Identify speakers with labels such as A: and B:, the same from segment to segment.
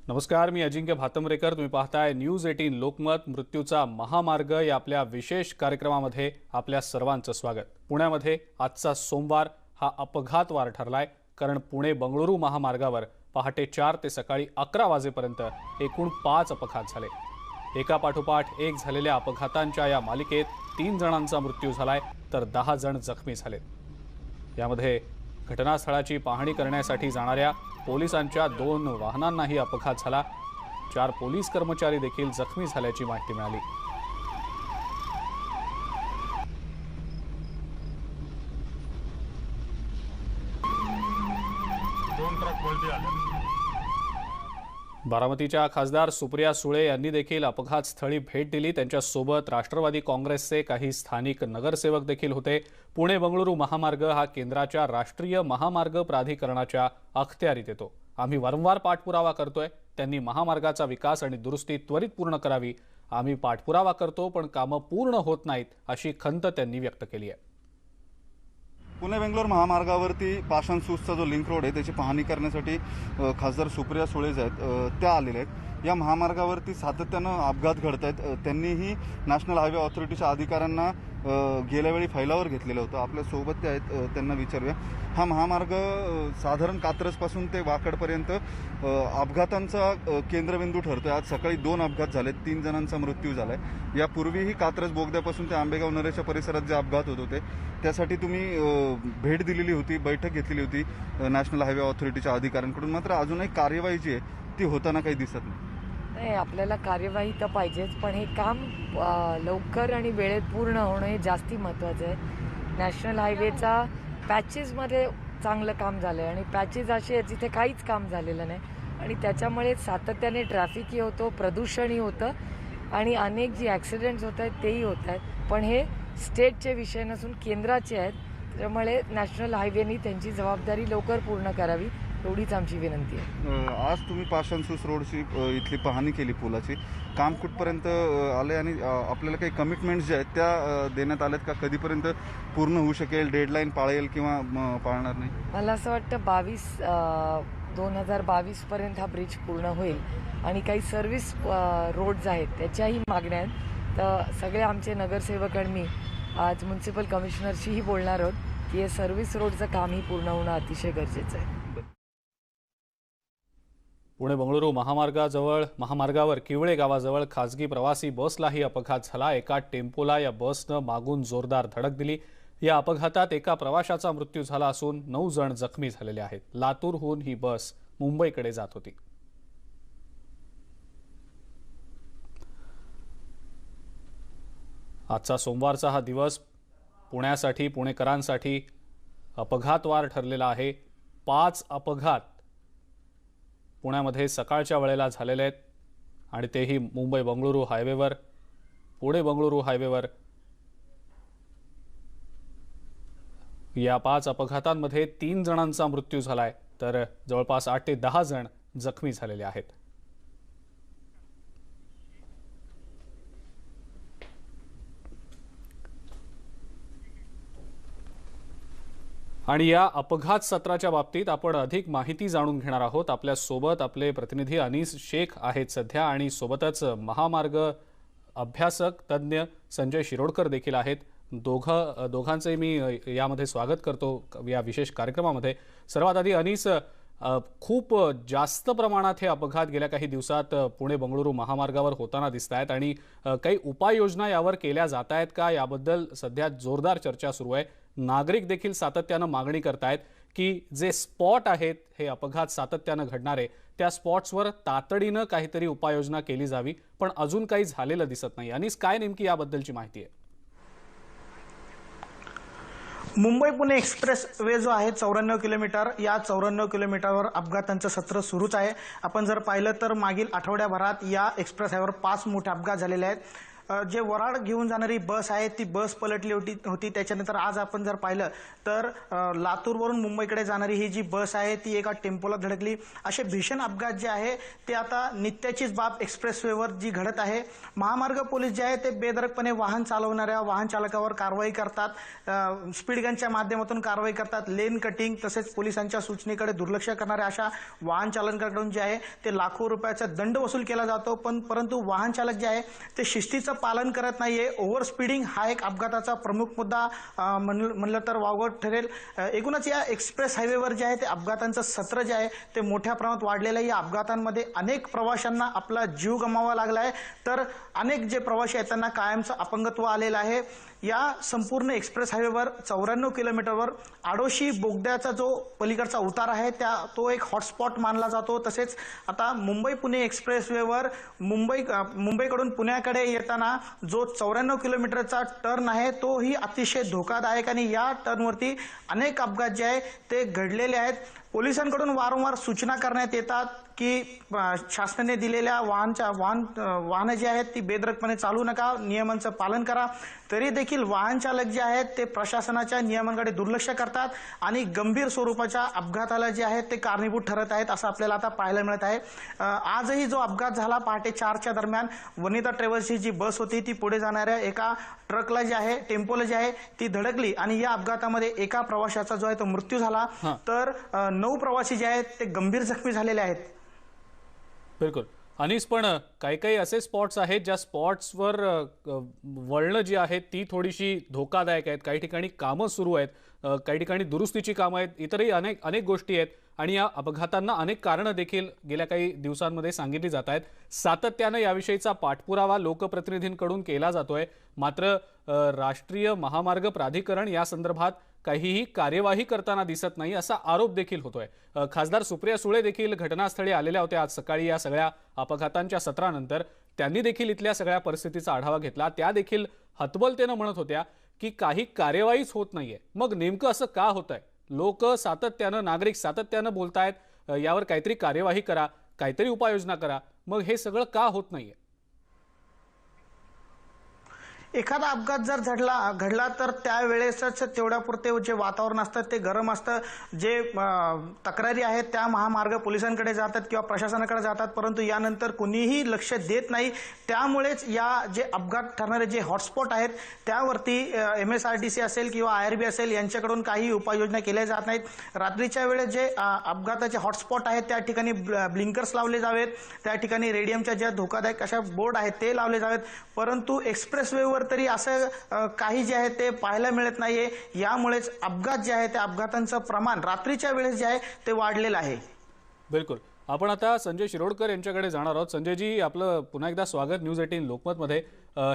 A: नमस्कार, मी अजिंक्य भातंब्रेकर. तुम्ही पाहताय न्यूज 18 लोकमत. मृत्यूचा महामार्ग या आपल्या विशेष कार्यक्रमामध्ये आपल्या सर्वांचं स्वागत. पुण्यामध्ये आजचा सोमवार हा अपघातवार ठरलाय, कारण पुणे बंगळुरू महामार्गावर पहाटे 4 ते सकाळी 11 वाजेपर्यंत एकूण 5 अपघात झाले. एका पाठोपाठ एक झालेल्या अपघातांच्या या मालिकेत 3 जणांचा मृत्यू झालाय, तर 10 जण जखमी झालेत. यामध्ये घटनास्थळाची पाहणी करण्यासाठी जाणाऱ्या पोलिसांच्या 2 वाहनांनाही अपघात झाला. 4 पोलीस कर्मचारी देखील जखमी झाल्याची माहिती मिळाली. बारामतीच्या खासदार सुप्रिया सुळे यांनी देखील अपघात स्थळी भेट दिली. त्यांच्यासोबत राष्ट्रवादी काँग्रेसचे काही स्थानिक नगरसेवक देखील होते. पुणे बंगळुरू महामार्ग हा केंद्राच्या राष्ट्रीय महामार्ग प्राधिकरणाच्या अखत्यारीत येतो. आम्ही वारंवार पाठपुरावा करतोय. त्यांनी महामार्गाचा विकास आणि दुरुस्ती त्वरित पूर्ण करावी. आम्ही पाठपुरावा करतो, पण कामं पूर्ण होत नाहीत, अशी खंत त्यांनी व्यक्त केली आहे.
B: पुणे बेंगलोर महामार्गावरती पाषाण सूसचा जो लिंक रोड आहे त्याची पाहणी करण्यासाठी खासदार सुप्रिया सुळे आहेत त्या आलेल्या आहेत. या महामार्गावरती सातत्यानं अपघात घडत आहेत. त्यांनीही नॅशनल हायवे ऑथॉरिटीच्या अधिकाऱ्यांना गेल्या वेळी फैलावर घेतलेलं होतं. आपल्या सोबत ते आहेत, त्यांना विचारूया. हा महामार्ग साधारण कात्रजपासून ते वाकडपर्यंत अपघातांचा केंद्रबिंदू ठरतोय. आज सकाळी 2 अपघात झालेत, 3 जणांचा मृत्यू झालाय. यापूर्वीही कात्रज बोगद्यापासून ते आंबेगाव नरेच्या परिसरात जे अपघात होत होते त्यासाठी तुम्ही भेट दिलेली होती, बैठक घेतलेली होती नॅशनल हायवे ऑथॉरिटीच्या अधिकाऱ्यांकडून. मात्र अजूनही कार्यवाही जी आहे ती होताना काही दिसत नाही.
C: आपल्याला कार्यवाही तर पाहिजेच, पण हे काम लवकर आणि वेळेत पूर्ण होणं हे जास्ती महत्त्वाचं आहे. नॅशनल हायवेचा पॅचेसमध्ये चांगलं काम झालं आहे आणि पॅचेस असे आहेत जिथे काहीच काम झालेलं नाही आणि त्याच्यामुळे सातत्याने ट्रॅफिकही होतो, प्रदूषणही होतं आणि अनेक जी ॲक्सिडेंट्स होत आहेत तेही होत आहेत. पण हे स्टेटचे विषय नसून केंद्राचे आहेत, त्यामुळे नॅशनल हायवेनी त्यांची जबाबदारी लवकर पूर्ण करावी एवढीच आमची विनंती आहे.
B: आज तुम्ही पाषाण सूस रोडची इथली पाहणी केली, पुलाची. काम कुठपर्यंत आले आणि आपल्याला काही कमिटमेंट्स जे आहेत त्या देण्यात आल्यात का? कधीपर्यंत पूर्ण होऊ शकेल, डेडलाईन पाळेल किंवा पाळणार नाही?
C: मला असं वाटतं 2022 पर्यंत हा ब्रिज पूर्ण होईल आणि काही सर्व्हिस रोड्स आहेत त्याच्याही मागण्या आहेत. तर सगळे आमचे नगरसेवक आणि मी आज म्युन्सिपल कमिशनरशीही बोलणार आहोत की हे सर्व्हिस रोडचं कामही पूर्ण होणं अतिशय गरजेचं आहे.
A: पुणे बंगळुरू महामार्गावर किवळे गावाजवळ खासगी प्रवासी बसलाही अपघात झाला. एका टेम्पोला या बसनं मागून जोरदार धडक दिली. या अपघातात एका प्रवाशाचा मृत्यू झाला असून 9 जण जखमी झालेले आहेत. लातूरहून ही बस मुंबईकडे जात होती. आजचा सोमवारचा हा दिवस पुणेकरांसाठी अपघातवार ठरलेला आहे. 5 अपघात पुण्यामध्ये सकाळच्या वेळेला झालेले आहेत आणि तेही मुंबई बंगळुरू हायवेवर, पुणे बंगळुरू हायवेवर. या 5 अपघातांमध्ये 3 जणांचा मृत्यू झालाय, तर जवळपास 8 ते 10 जण जखमी झालेले आहेत. आणि या अपघात सत्राच्या बाबतीत आपण अधिक माहिती जाणून घेणार आहोत. आपल्या सोबत आपले प्रतिनिधी अनीस शेख आहेत सध्या, आणि सोबतच महामार्ग अभ्यासक तज्ञ संजय शिरोडकर देखील आहेत. दोघांचे मी यामध्ये स्वागत करतो या विशेष कार्यक्रमामध्ये. सर्वात आधी अनीस, खूप जास्त प्रमाणात हे अपघात गेल्या काही दिवसात पुणे बंगळुरू महामार्गावर होताना दिसत आहेत आणि काही उपाययोजना यावर केल्या जात आहेत का, याबद्दल सध्या जोरदार चर्चा सुरू आहे. नागरिक देखील सातत्यानं मागणी करतायत की जे स्पॉट आहेत हे अपघात सातत्यानं घडणारे, त्या स्पॉट्सवर तातडीनं काहीतरी उपाययोजना केली जावी, पण अजून काही झालेलं दिसत नाही. आणि काय नेमकी याबद्दलची माहिती आहे?
D: मुंबई पुणे एक्सप्रेस वे जो आहे 94 किलोमीटर, या 94 किलोमीटरवर अपघातांचं सत्र सुरूच आहे. आपण जर पाहिलं तर मागील आठवड्याभरात या एक्सप्रेस हायवेवर 5 मोठे अपघात झालेले आहेत. जे वऱ्हाड घेऊन जाणारी बस आहे ती बस पलटली होती. त्याच्यानंतर आज आपण जर पाहिलं तर लातूरवरून मुंबईकडे जाणारी ही जी बस आहे ती एका टेम्पोला धडकली. असे भीषण अपघात जे आहे ते आता नित्याचीच बाब एक्सप्रेसवेवर जी घडत आहे. महामार्ग पोलीस जे आहे ते बेधडकपणे वाहन चालवणाऱ्या वाहन चालकावर कारवाई करतात, स्पीड गनच्या माध्यमातून कारवाई करतात. लेन कटिंग तसेच पोलिसांच्या सूचनेकडे दुर्लक्ष करणाऱ्या अशा वाहन चालकांकडून जे आहे ते लाखो रुपयाचा दंड वसूल केला जातो. परंतु वाहन चालक जे आहे ते शिस्तीचं पालन करत नाहीये. ओव्हर स्पीडिंग हा एक अपघाताचा प्रमुख मुद्दा म्हणलं तर वावगं ठरेल. एकूणच या एक्सप्रेस हायवेवर जे आहे ते अपघातांचं सत्र जे आहे ते मोठ्या प्रमाणात वाढलेलं आहे. या अपघातांमध्ये अनेक प्रवाशांना आपला जीव गमावा लागला आहे, तर अनेक जे प्रवासी आहेत त्यांना कायमचं अपंगत्व आलेलं आहे. या संपूर्ण एक्सप्रेस हायवेवर 94 किलोमीटरवर आडोशी बोगद्याचा जो पलीकडचा उतार आहे तो एक हॉटस्पॉट मानला जातो. तसेच आता मुंबई पुणे एक्सप्रेसवेवर मुंबईकडून पुण्याकडे येताना जो 94 किलोमीटरचा टर्न आहे तोही अतिशय धोकादायक आणि या टर्नवरती अनेक अपघात जे आहे ते घडलेले आहेत. पोलिसांकडून वारंवार सूचना करण्यात येतात की शासनाने दिलेल्या वाहनं जी आहेत ती बेधडकपणे चालू नका, नियमांचं पालन करा. तरी देखील वाहन चालक जे आहेत ते प्रशासनाच्या नियमांकडे दुर्लक्ष करतात आणि गंभीर स्वरूपाच्या अपघाताला जे आहेत ते कारणीभूत ठरत आहेत असं आपल्याला आता पाहायला मिळत आहे. आजही जो अपघात झाला पहाटे 4च्या दरम्यान वनिता ट्रॅव्हल्सची जी बस होती ती पुढे जाणाऱ्या एका ट्रकला जे आहे टेम्पोला जे आहे ती धडकली आणि या अपघातामध्ये एका प्रवाशाचा जो आहे तो मृत्यू झाला, तर 9 प्रवासी जे आहेत ते गंभीर जखमी झालेले आहेत.
A: बिलकुल अनिस, पण काही काही असे स्पॉट्स आहेत ज्या स्पॉट्सवर वळणं जी आहेत ती थोडीशी धोकादायक आहेत. काही ठिकाणी कामं सुरू आहेत, काही ठिकाणी दुरुस्तीची कामं आहेत, इतरही अनेक गोष्टी आहेत आणि या अपघातांना अनेक कारणं देखील गेल्या काही दिवसांमध्ये सांगितली जात आहेत. सातत्यानं याविषयीचा पाठपुरावा लोकप्रतिनिधींकडून केला जातोय, मात्र राष्ट्रीय महामार्ग प्राधिकरण या संदर्भात काहीही कार्यवाही करताना दिसत नाही असा आरोप देखील होतोय. खासदार सुप्रिया सुळे देखील घटनास्थळी आलेल्या होत्या आज सकाळी या सगळ्या अपघातांच्या सत्रानंतर. त्यांनी देखील इथल्या सगळ्या परिस्थितीचा आढावा घेतला. त्या देखील हतबलतेनं म्हणत होत्या की काही कार्यवाहीच होत नाहीये. मग नेमकं असं का होतंय? लोक सातत्यानं, नागरिक सातत्यानं बोलतायत यावर काहीतरी कार्यवाही करा, काहीतरी उपाययोजना करा. मग हे सगळं का होत नाहीये?
D: एखादा अपघात जर घडला तर त्यावेळेसच तेवढ्यापुरते जे वातावरण असतं ते गरम असतं. जे तक्रारी आहेत त्या महामार्ग पोलिसांकडे जातात किंवा प्रशासनाकडे जातात, परंतु यानंतर कुणीही लक्ष देत नाही. त्यामुळेच या जे अपघात ठरणारे जे हॉटस्पॉट आहेत त्यावरती MSRTC असेल किंवा IRB असेल यांच्याकडून काही उपाययोजना केल्या जात नाहीत. रात्रीच्या वेळेस जे अपघाताचे हॉटस्पॉट आहेत त्या ठिकाणी ब्लिंकर्स लावले जावेत, त्या ठिकाणी रेडियमच्या ज्या धोकादायक अशा बोर्ड आहेत ते लावले जावेत, परंतु एक्सप्रेसवेवर तरी असं काही जे आहे ते पाहायला मिळत नाहीये. यामुळेच अपघात जे आहे त्या अपघातांचं प्रमाण रात्रीच्या वेळेस जे आहे ते वाढलेलं आहे.
A: बिलकुल. आपण आता संजय शिरोडकर यांच्याकडे जाणार आहोत. संजयजी, आपलं पुन्हा एकदा स्वागत न्यूज 18 लोकमतमध्ये.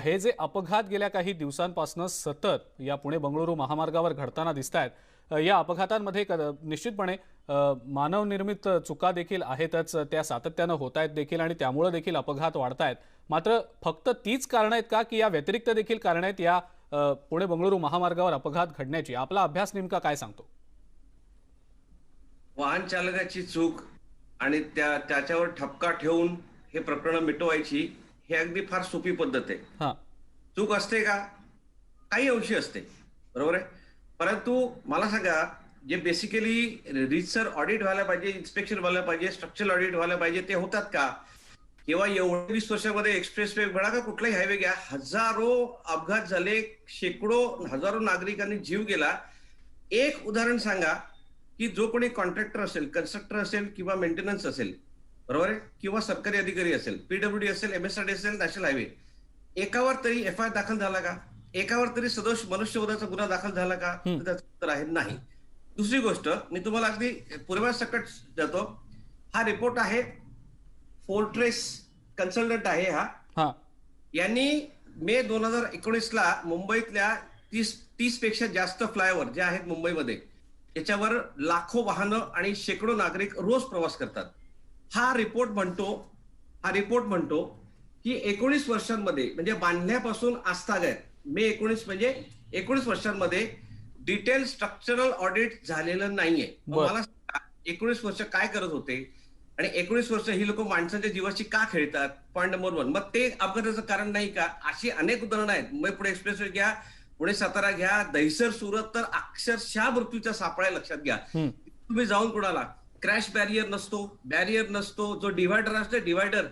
A: हे जे अपघात गेल्या काही दिवसांपासून सतत या पुणे बंगळुरू महामार्गावर घडताना दिसत आहेत, या अपघातांमध्ये निश्चितपणे मानवनिर्मित चुका देखील आहेतच, त्या सातत्यानं होत आहेत देखील आणि त्यामुळे देखील अपघात वाढत आहेत. मात्र फक्त तीच कारणं आहेत का की या व्यतिरिक्त देखील कारणं आहेत या पुणे बंगळुरू महामार्गावर अपघात घडण्याची? आपला अभ्यास नेमका काय सांगतो?
E: वाहन चालकाची चूक आणि त्याच्यावर ठपका ठेवून हे प्रकरण मिटवायची हे अगदी फार सोपी पद्धत आहे. चूक असते का? काही अंशी असते, बरोबर आहे. परंतु मला सांगा, जे बेसिकली रिसर ऑडिट व्हायला पाहिजे, इन्स्पेक्शन व्हायला पाहिजे, स्ट्रक्चरल ऑडिट व्हायला पाहिजे, ते होतात का? किंवा एवढ्या 20 वर्षामध्ये एक्सप्रेसवे म्हणा का कुठलाही हायवे घ्या, हजारो अपघात झाले, शेकडो हजारो नागरिकांनी जीव गेला. एक उदाहरण सांगा की जो कोणी कॉन्ट्रॅक्टर असेल, कन्स्ट्रक्टर असेल किंवा मेंटेनन्स असेल, बरोबर आहे, किंवा सरकारी अधिकारी असेल, PWD असेल, MSRTC असेल, नॅशनल हायवे, एकावर तरी FIR दाखल झाला का? एकावर तरी सदोष मनुष्यवधाचा गुन्हा दाखल झाला का? त्याचं उत्तर आहे नाही. दुसरी गोष्ट मी तुम्हाला अगदी पुराव्यासकट जातो. हा रिपोर्ट आहे, फोर्ट्रेस कन्सल्टंट आहे हा. यांनी मे 2019ला मुंबईतल्या 30 पेक्षा जास्त फ्लायओव्हर जे आहेत मुंबईमध्ये त्याच्यावर लाखो वाहनं आणि शेकडो नागरिक रोज प्रवास करतात. हा रिपोर्ट म्हणतो की 19 वर्षांमध्ये म्हणजे बांधण्यापासून आजतागायत मे 19 म्हणजे 19 वर्षांमध्ये डिटेल स्ट्रक्चरल ऑडिट झालेलं नाहीये. मला 19 वर्ष काय करत होते? आणि 19 वर्ष ही लोक माणसांच्या जीवाशी का खेळतात? Point number 1. मग ते अपघाताचं कारण नाही का? अशी अनेक उदाहरणं आहेत. मुंबई पुणे एक्सप्रेसवे घ्या, पुणे सातारा घ्या, दहिसर सुरत, तर अक्षरशः मृत्यूच्या सापळ्या लक्षात घ्या. तुम्ही जाऊन कुणाला क्रॅश बॅरियर नसतो, जो डिव्हायडर असतो डिव्हायडर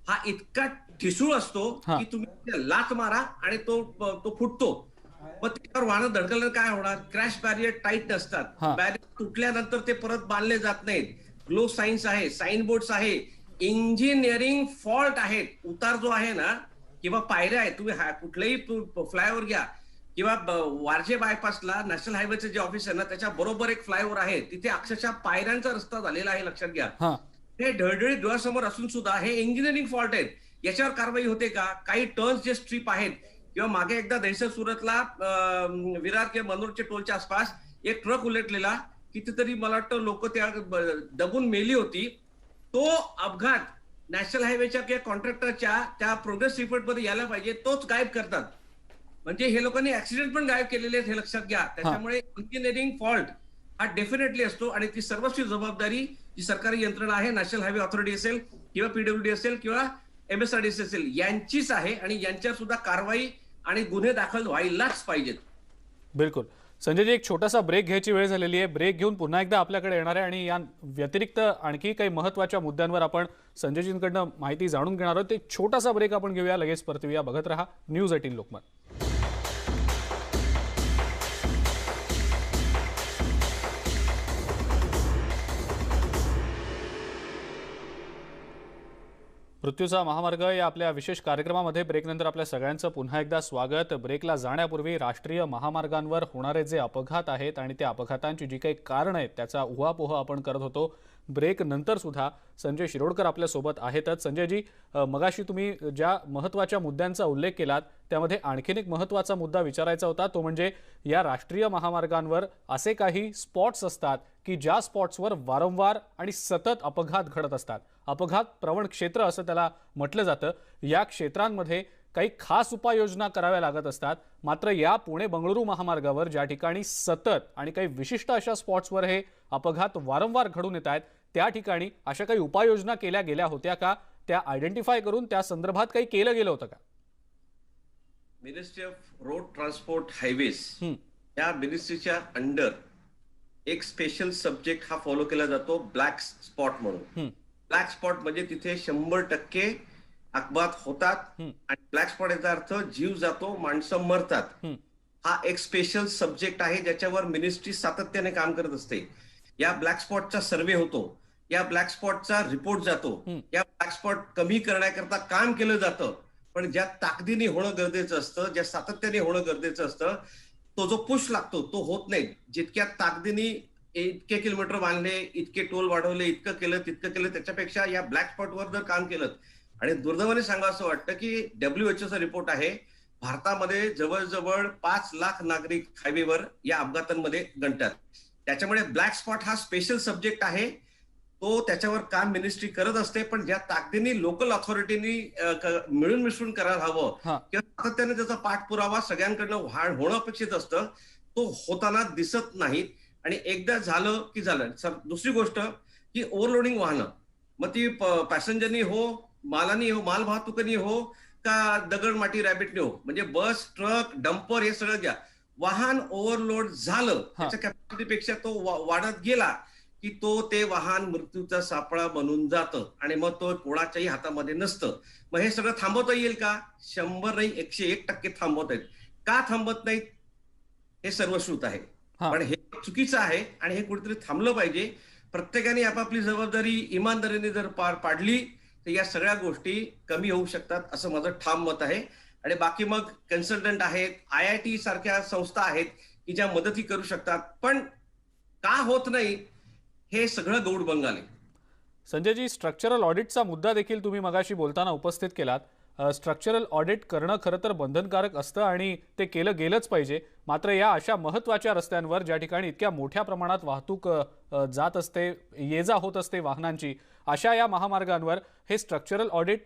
E: हा इतका ठिसूळ असतो की तुम्ही लात मारा आणि तो फुटतो. मग त्याच्यावर वाहन धडकल्यावर काय होणार? क्रॅश बॅरियर टाईट नसतात. बॅरियर तुटल्यानंतर ते परत बांधले जात नाहीत. ग्लो साईन्स आहे, साईन बोर्ड्स आहे, इंजिनिअरिंग फॉल्ट आहेत. उतार जो आहे ना किंवा पायऱ्या आहेत, तुम्ही कुठल्याही फ्लायओव्हर घ्या किंवा वारजे बायपासला नॅशनल हायवेचं जे ऑफिस आहे ना त्याच्या बरोबर एक फ्लायओव्हर आहे, तिथे अक्षरशः पायऱ्यांचा रस्ता झालेला आहे. लक्षात घ्या. हे ढळढळीत डोळ्यासमोर असून सुद्धा हे इंजिनिअरिंग फॉल्ट आहेत. याच्यावर कारवाई होते का? काही टर्न्स जे स्ट्रीप आहेत किंवा मागे एकदा दहिसर सुरतला विरार किंवा मनोरच्या टोलच्या आसपास एक ट्रक उलटलेला, कितीतरी मला वाटतं लोक त्या दबून मेली होती. तो अपघात नॅशनल हायवेच्या किंवा कॉन्ट्रॅक्टरच्या त्या प्रोग्रेस रिपोर्ट मध्ये यायला पाहिजे, तोच गायब करतात. म्हणजे हे लोकांनी ऍक्सिडेंट पण गायब केलेले आहेत, हे लक्षात घ्या. त्याच्यामुळे इंजिनिअरिंग फॉल्ट हा डेफिनेटली असतो आणि ती सर्वस्वी जबाबदारी जी सरकारी यंत्रणा आहे, नॅशनल हायवे ऑथॉरिटी असेल किंवा पीडब्ल्यूडी असेल किंवा MSRDC असेल, यांचीच आहे आणि यांच्यावर सुद्धा कारवाई आणि गुन्हे दाखल व्हायलाच पाहिजेत.
A: बिलकुल. संजयजी, एक छोटासा ब्रेक घ्यायची वेळ झालेली आहे. ब्रेक घेऊन पुन्हा एकदा आपल्याकडे येणार आहे आणि या व्यतिरिक्त आणखी काही महत्त्वाच्या मुद्द्यांवर आपण संजयजींकडनं माहिती जाणून घेणार आहोत. एक छोटासा ब्रेक आपण घेऊया, लगेच परतूया. बघत रहा न्यूज 18 लोकमत. मृत्यूचा महामार्ग या आपल्या विशेष कार्यक्रमामध्ये ब्रेकनंतर आपल्या सगळ्यांचं पुन्हा एकदा स्वागत. ब्रेकला जाण्यापूर्वी राष्ट्रीय महामार्गांवर होणारे जे अपघात आहेत आणि त्या अपघातांची जी काही कारणं आहेत त्याचा उहापोह आपण करत होतो. ब्रेक नंतर सुद्धा संजय शिरोडकर आपल्या सोबत आहेतच. संजयजी, मगाशी तुम्ही ज्या महत्त्वाच्या मुद्द्यांचा उल्लेख केलात त्यामध्ये आणखीन एक महत्त्वाचा मुद्दा विचारायचा होता, तो म्हणजे या राष्ट्रीय महामार्गांवर असे काही स्पॉट्स असतात की ज्या स्पॉट्सवर वारंवार आणि सतत अपघात घडत असतात. अपघात प्रवण क्षेत्र असं त्याला म्हटलं जातं. या क्षेत्रांमध्ये काही खास उपाययोजना कराव्या लागत असतात. मात्र या पुणे बंगळुरू महामार्गावर ज्या ठिकाणी सतत आणि काही विशिष्ट अशा स्पॉट्सवर हे अपघात वारंवार घडून येत आहेत, त्या ठिकाणी अशा काही उपाययोजना केल्या गेल्या होत्या का? त्या आयडेंटिफाय करून त्या संदर्भात काही केलं गेलं होतं का?
E: Ministry of road transport highways या मिनिस्ट्रीच्या अंडर एक स्पेशल सब्जेक्ट हा फॉलो केला जातो, ब्लॅक स्पॉट म्हणून. ब्लॅक स्पॉट म्हणजे तिथे 100% अपघात होतात आणि ब्लॅक स्पॉट याचा अर्थ जीव जातो, माणसं मरतात. हा एक स्पेशल सब्जेक्ट आहे ज्याच्यावर मिनिस्ट्री सातत्याने काम करत असते. या ब्लॅक स्पॉटचा सर्व्हे होतो, या ब्लॅक स्पॉटचा रिपोर्ट जातो, या ब्लॅक स्पॉट कमी करण्याकरता काम केलं जातं. पण ज्या ताकदीने होणं गरजेचं असतं, ज्या सातत्याने होणं गरजेचं असतं, तो जो पुश लागतो तो होत नाही. जितक्या ताकदीने इतके किलोमीटर बांधले, इतके टोल वाढवले, इतकं केलं तितकं केलं, त्याच्यापेक्षा या ब्लॅक स्पॉटवर जर काम केलं. आणि दुर्दैवाने सांगावं असं वाटतं की WHO रिपोर्ट आहे, भारतामध्ये जवळजवळ 5 लाख नागरिक हायवेवर या अपघातांमध्ये गणतात. त्याच्यामुळे ब्लॅक स्पॉट हा स्पेशल सब्जेक्ट आहे, तो त्याच्यावर काम मिनिस्ट्री करत असते. पण ज्या ताकदीने लोकल ऑथॉरिटीनी मिळून मिसळून करायला हवं किंवा सातत्याने त्याचा पाठपुरावा सगळ्यांकडनं होणं अपेक्षित असतं, तो होताना दिसत नाहीत. आणि एकदा झालं की झालं. दुसरी गोष्ट की ओव्हरलोडिंग वाहनं, मग ती पॅसेंजरनी हो, मालानी हो, माल वाहतुकीनी हो का दगड माती रॅबिटनी हो, म्हणजे बस, ट्रक, डंपर हे सगळं घ्या. वाहन ओव्हरलोड झालं, त्याच्या कॅपॅसिटीपेक्षा तो वाढत गेला की ते वाहन मृत्यूचा सापळा बनून जातं आणि मग तो कोणाच्याही हातामध्ये नसतं. मग हे सगळं थांबवता येईल का? 100 नाही 101% थांबवत आहेत. का थांबत नाहीत हे सर्वश्रुत आहे, पण हे चुकीचं आहे आणि हे कुठेतरी थांबलं पाहिजे. प्रत्येकाने आपापली जबाबदारी इमानदारीने जर पार पाडली तर या सगळ्या गोष्टी कमी होऊ शकतात, असं माझं ठाम मत आहे. आणि बाकी मग कन्सल्टंट आहेत, IIT सारख्या संस्था आहेत की ज्या मदती करू शकतात. पण का होत नाही हे सगळं गौड बंगाली.
A: संजयजी, स्ट्रक्चरल ऑडिटचा मुद्दा देखील तुम्ही मगाशी बोलताना उपस्थित केलात. स्ट्रक्चरल ऑडिट करणं खरं तर बंधनकारक असतं आणि ते केलं गेलंच पाहिजे. मात्र या अशा महत्त्वाच्या रस्त्यांवर ज्या ठिकाणी इतक्या मोठ्या प्रमाणात वाहतूक जात असते, ये जा होत असते वाहनांची, अशा या महामार्गांवर हे स्ट्रक्चरल ऑडिट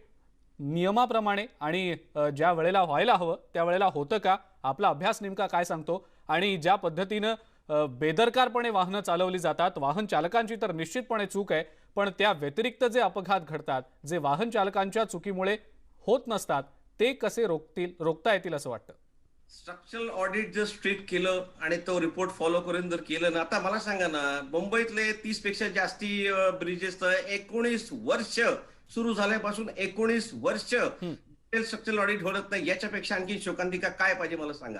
A: नियमाप्रमाणे आणि ज्या वेळेला व्हायला हवं त्या वेळेला होतं का? आपला अभ्यास नेमका काय सांगतो? आणि ज्या पद्धतीनं बेदरकारपणे वाहनं चालवली जातात. वाहन चालकांची तर निश्चितपणे चूक आहे, पण त्या व्यतिरिक्त जे अपघात घडतात, जे वाहन चालकांच्या चुकीमुळे होत नसतात, ते कसे रोखता येतील असं वाटतं?
E: स्ट्रक्चरल ऑडिट जर स्ट्रिक्ट केलं आणि तो रिपोर्ट फॉलो करून जर केलं ना, आता मला सांगा ना, मुंबईतले 30 पेक्षा जास्ती ब्रिजेस 19 वर्ष सुरू झाल्यापासून 19 वर्ष स्ट्रक्चरल ऑडिट होत नाही. याच्यापेक्षा आणखी शोकांतिका काय पाहिजे मला सांगा.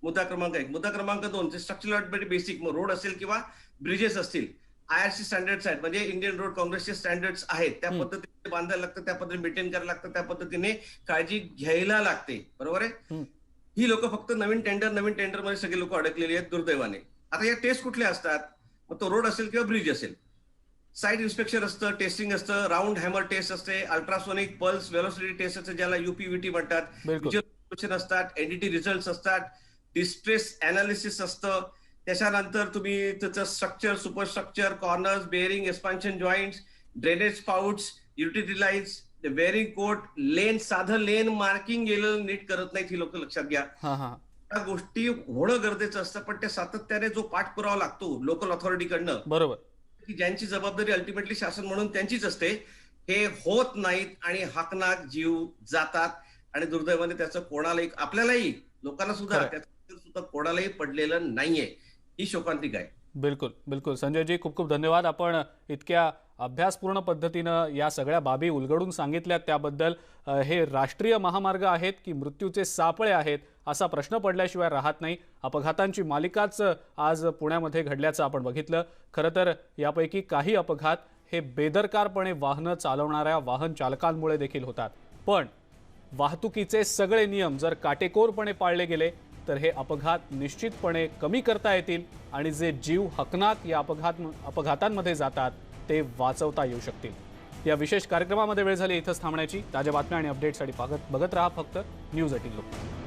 E: मुद्दा क्रमांक 1. मुद्दा क्रमांक 2, स्ट्रक्चरल ऑडिट बेसिक मग रोड असेल किंवा ब्रिजेस असतील, IRC स्टँडर्ड्स आहेत, म्हणजे इंडियन रोड काँग्रेसचे स्टँडर्ड्स आहेत. त्या पद्धतीने बांधायला लागतं, त्या पद्धतीने मेंटेन करायला लागतं, त्या पद्धतीने काळजी घ्यायला लागते. बरोबर आहे. ही लोक फक्त नवीन टेंडर मध्ये सगळे लोक अडकलेली आहेत दुर्दैवाने. आता या टेस्ट कुठल्या असतात? मग तो रोड असेल किंवा ब्रिज असेल, साईड इन्स्पेक्शन असतं, टेस्टिंग असतं, राऊंड हॅमर टेस्ट असते, अल्ट्रासोनिक पल्स वेलोसिटी टेस्ट असते, ज्याला UPVT म्हणतात, व्हिज्युअल असतात, NDT रिझल्ट असतात, डिस्ट्रेस अनालिसिस असतं. त्याच्यानंतर तुम्ही त्याचं structure, superstructure, corners, bearing, expansion joints, drainage spouts, utility lines, bearing coat, lane, साधं लेन मार्किंग गेलं नीट करत नाहीत ही लोक, लक्षात घ्या. त्या गोष्टी होणं गरजेचं असतं, पण त्या सातत्याने जो पाठपुरावा लागतो लोकल ऑथॉरिटीकडनं, बरोबर, की ज्यांची जबाबदारी अल्टिमेटली शासन म्हणून त्यांचीच असते, हे होत नाहीत आणि हाकनाक जीव जातात. आणि दुर्दैवाने त्याचं कोणालाही, आपल्यालाही, लोकांना सुद्धा, त्याचं सुद्धा कोणालाही पडलेलं नाहीये. ही शोकांतिका आहे.
A: बिलकुल बिलकुल. संजयजी, खूप खूप धन्यवाद. आपण इतक्या अभ्यासपूर्ण पद्धतीनं या सगळ्या बाबी उलगडून सांगितल्यात त्याबद्दल. हे राष्ट्रीय महामार्ग आहेत की मृत्यूचे सापळे आहेत असा प्रश्न पडल्याशिवाय राहत नाही. अपघातांची मालिकाच आज पुण्यामध्ये घडल्याचं आपण बघितलं. खरं तर यापैकी काही अपघात हे बेदरकारपणे वाहनं चालवणाऱ्या वाहन चालकांमुळे देखील होतात. पण वाहतुकीचे सगळे नियम जर काटेकोरपणे पाळले गेले तर हे अपघात निश्चितपणे कमी करता येतील आणि जे जीव हकनाक या अपघातांमध्ये जातात ते वाचवता येऊ शकतील. या विशेष कार्यक्रमामध्ये वेळ झाली इथंच थांबण्याची. ताज्या बातम्या आणि अपडेट्ससाठी बघत राहा फक्त न्यूज 18 लोकमत.